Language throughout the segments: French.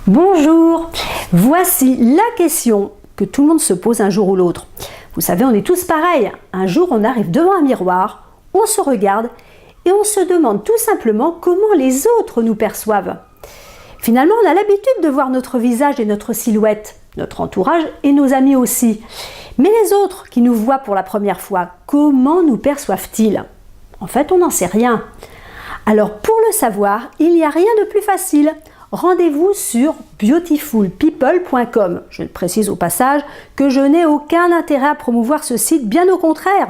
Bonjour, voici la question que tout le monde se pose un jour ou l'autre. Vous savez, on est tous pareils. Un jour, on arrive devant un miroir, on se regarde et on se demande tout simplement comment les autres nous perçoivent. Finalement, on a l'habitude de voir notre visage et notre silhouette, notre entourage et nos amis aussi. Mais les autres qui nous voient pour la première fois, comment nous perçoivent-ils? En fait, on n'en sait rien. Alors, pour le savoir, il n'y a rien de plus facile. Rendez-vous sur beautifulpeople.com. Je le précise au passage que je n'ai aucun intérêt à promouvoir ce site, bien au contraire,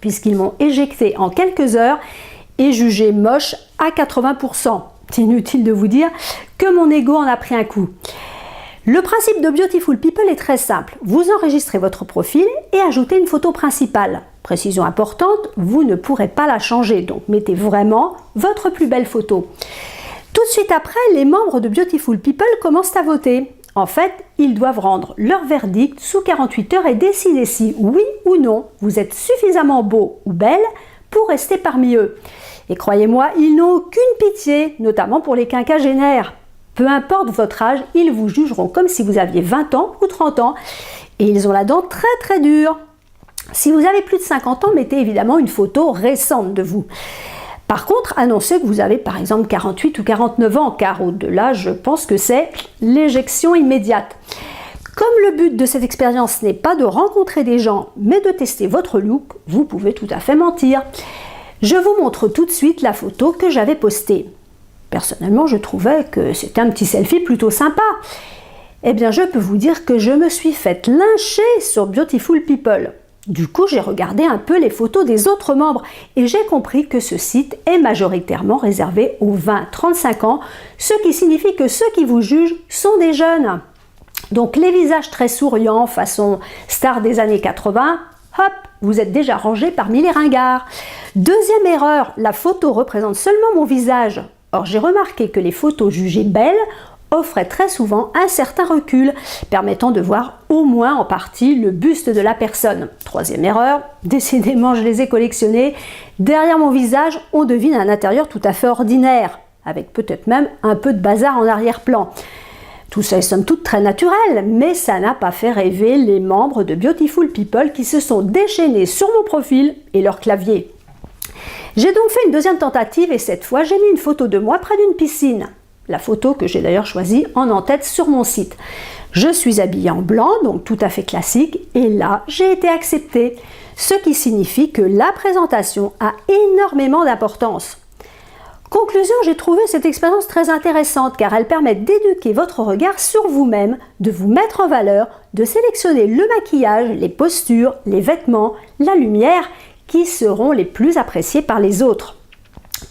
puisqu'ils m'ont éjecté en quelques heures et jugé moche à 80%. C'est inutile de vous dire que mon ego en a pris un coup. Le principe de Beautiful People est très simple. Vous enregistrez votre profil et ajoutez une photo principale. Précision importante, vous ne pourrez pas la changer, donc mettez vraiment votre plus belle photo. Tout de suite après, les membres de Beautiful People commencent à voter. En fait, ils doivent rendre leur verdict sous 48 heures et décider si, oui ou non, vous êtes suffisamment beau ou belle pour rester parmi eux. Et croyez-moi, ils n'ont aucune pitié, notamment pour les quinquagénaires. Peu importe votre âge, ils vous jugeront comme si vous aviez 20 ans ou 30 ans. Et ils ont la dent très dure. Si vous avez plus de 50 ans, mettez évidemment une photo récente de vous. Par contre, annoncez que vous avez par exemple 48 ou 49 ans, car au-delà, je pense que c'est l'éjection immédiate. Comme le but de cette expérience n'est pas de rencontrer des gens, mais de tester votre look, vous pouvez tout à fait mentir. Je vous montre tout de suite la photo que j'avais postée. Personnellement, je trouvais que c'était un petit selfie plutôt sympa. Eh bien, je peux vous dire que je me suis faite lyncher sur Beautiful People. Du coup, j'ai regardé un peu les photos des autres membres et j'ai compris que ce site est majoritairement réservé aux 20-35 ans, ce qui signifie que ceux qui vous jugent sont des jeunes. Donc les visages très souriants, façon star des années 80, hop, vous êtes déjà rangés parmi les ringards. Deuxième erreur, la photo représente seulement mon visage. Or, j'ai remarqué que les photos jugées belles offrait très souvent un certain recul, permettant de voir au moins en partie le buste de la personne. Troisième erreur, décidément je les ai collectionnés. Derrière mon visage, on devine un intérieur tout à fait ordinaire, avec peut-être même un peu de bazar en arrière-plan. Tout ça est somme toute très naturel, mais ça n'a pas fait rêver les membres de Beautiful People qui se sont déchaînés sur mon profil et leur clavier. J'ai donc fait une deuxième tentative et cette fois j'ai mis une photo de moi près d'une piscine. La photo que j'ai d'ailleurs choisie en en-tête sur mon site. Je suis habillée en blanc, donc tout à fait classique, et là, j'ai été acceptée. Ce qui signifie que la présentation a énormément d'importance. Conclusion, j'ai trouvé cette expérience très intéressante car elle permet d'éduquer votre regard sur vous-même, de vous mettre en valeur, de sélectionner le maquillage, les postures, les vêtements, la lumière qui seront les plus appréciés par les autres.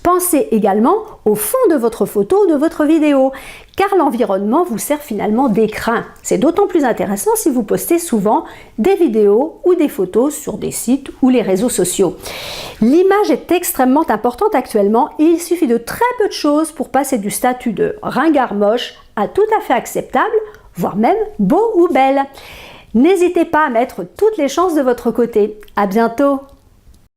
Pensez également au fond de votre photo ou de votre vidéo, car l'environnement vous sert finalement d'écrin. C'est d'autant plus intéressant si vous postez souvent des vidéos ou des photos sur des sites ou les réseaux sociaux. L'image est extrêmement importante actuellement et il suffit de très peu de choses pour passer du statut de ringard moche à tout à fait acceptable, voire même beau ou belle. N'hésitez pas à mettre toutes les chances de votre côté. À bientôt!